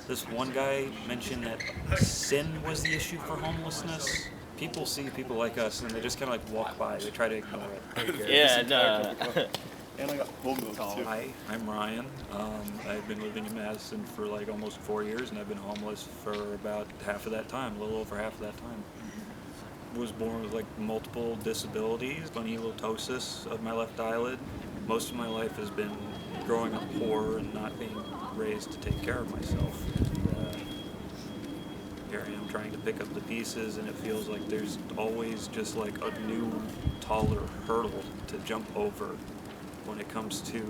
This one guy mentioned that sin was the issue for homelessness. People see people like us and they just kind of like walk by. They try to ignore it. Yeah, no. And I got whole milk too. Hi, I'm Ryan. I've been living in Madison for like almost 4 years, and I've been homeless for about half of that time, a little over half of that time. Was born with like multiple disabilities, onylotosis of my left eyelid. Most of my life has been growing up poor and not being raised to take care of myself. Here I am trying to pick up the pieces, and it feels like there's always just like a new, taller hurdle to jump over when it comes to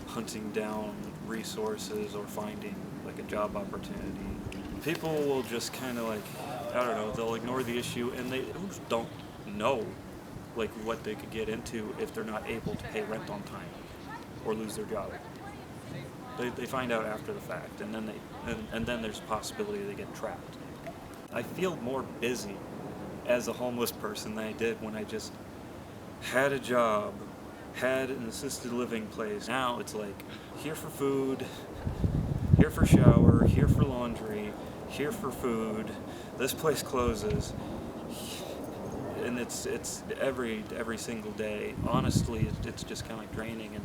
hunting down resources or finding like a job opportunity. People will just kind of like, I don't know, they'll ignore the issue, and they don't know like what they could get into if they're not able to pay rent on time or lose their job. They find out after the fact, and then there's a possibility they get trapped. I feel more busy as a homeless person than I did when I just had a job, had an assisted living place. Now it's like here for food, here for shower, here for laundry, here for food. This place closes, and it's every single day. Honestly, it's just kind of like draining, and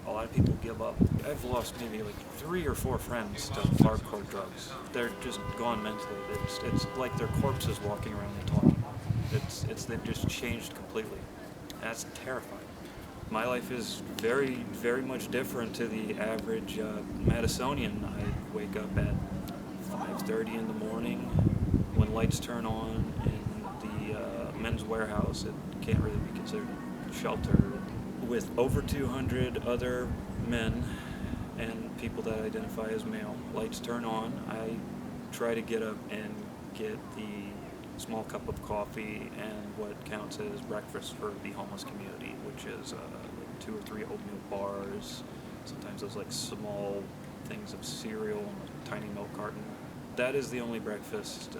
a lot of people give up. I've lost maybe like 3 or 4 friends to hardcore drugs. They're just gone mentally. It's like their corpses walking around and talking. They've just changed completely. That's terrifying. My life is very, very much different to the average Madisonian. I wake up at 5:30 in the morning when lights turn on in the men's warehouse. It can't really be considered shelter. With over 200 other men and people that identify as male, lights turn on. I try to get up and get the small cup of coffee and what counts as breakfast for the homeless community, which is like 2 or 3 oatmeal bars. Sometimes those like small things of cereal and a tiny milk carton. That is the only breakfast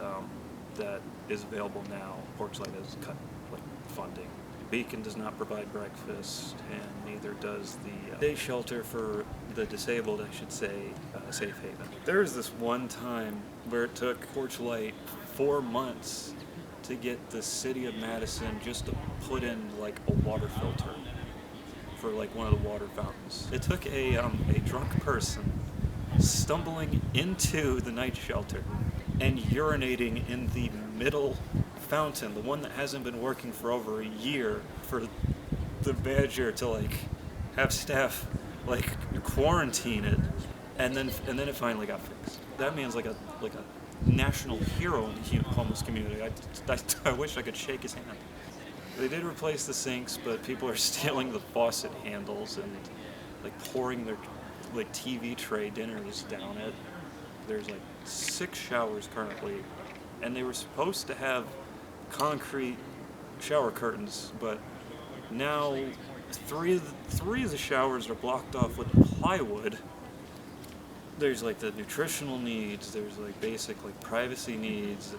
that is available now. Porchlight has cut like funding. Beacon does not provide breakfast, and neither does the day shelter for the disabled, I should say, Safe Haven. There was this one time where it took Porchlight 4 months to get the city of Madison just to put in like a water filter for like one of the water fountains. It took a drunk person stumbling into the night shelter and urinating in the middle fountain, the one that hasn't been working for over a year, for the manager to like have staff like quarantine it, and then it finally got fixed. That man's like a national hero in the homeless community. I wish I could shake his hand. They did replace the sinks, but people are stealing the faucet handles and like pouring their like TV tray dinners down it. There's like 6 showers currently, and they were supposed to have concrete shower curtains, but now three of the showers are blocked off with plywood. There's like the nutritional needs, there's like basic like privacy needs.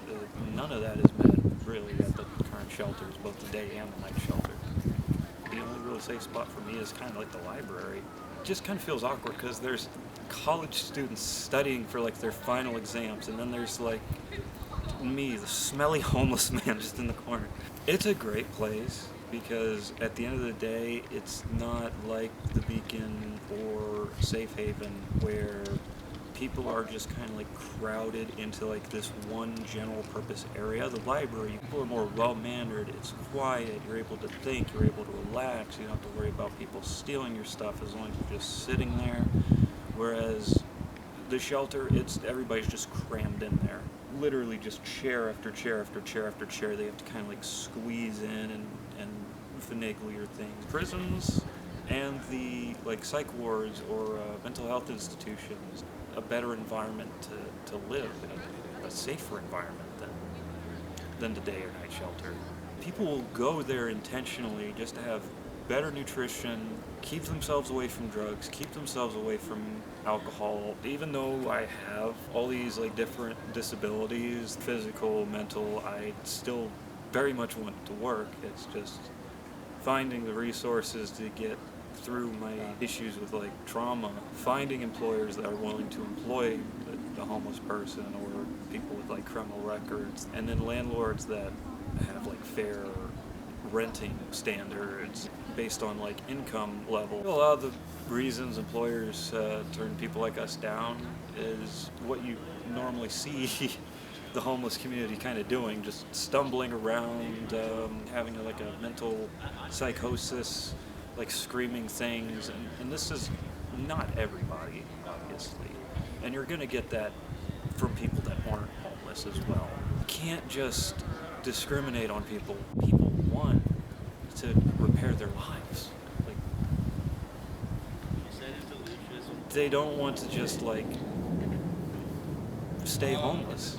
None of that is met really at the current shelters, both the day and the night shelter. The only real safe spot for me is kind of like the library. It just kind of feels awkward because there's college students studying for like their final exams, and then there's like me, the smelly homeless man, just in the corner. It's a great place because at the end of the day, it's not like the Beacon or Safe Haven where people are just kind of like crowded into like this one general purpose area. The library, people are more well-mannered, it's quiet, you're able to think, you're able to relax, you don't have to worry about people stealing your stuff as long as you're just sitting there. Whereas the shelter, everybody's just crammed in there. Literally just chair after chair after chair after chair. They have to kind of like squeeze in and finagle your things. Prisons and the like psych wards or mental health institutions, a better environment to live in, a safer environment than the day or night shelter. People will go there intentionally just to have better nutrition, keep themselves away from drugs, keep themselves away from alcohol. Even though I have all these like different disabilities, physical, mental, I still very much want to work. It's just finding the resources to get through my issues with like trauma, finding employers that are willing to employ a homeless person or people with like criminal records, and then landlords that have like fair renting standards based on like income level. A lot of the reasons employers turn people like us down is what you normally see the homeless community kind of doing, just stumbling around, having like a mental psychosis, like screaming things, and this is not everybody, obviously, and you're going to get that from people that aren't homeless as well. You can't just discriminate on people. People want to repair their lives. Like, they don't want to just like stay homeless.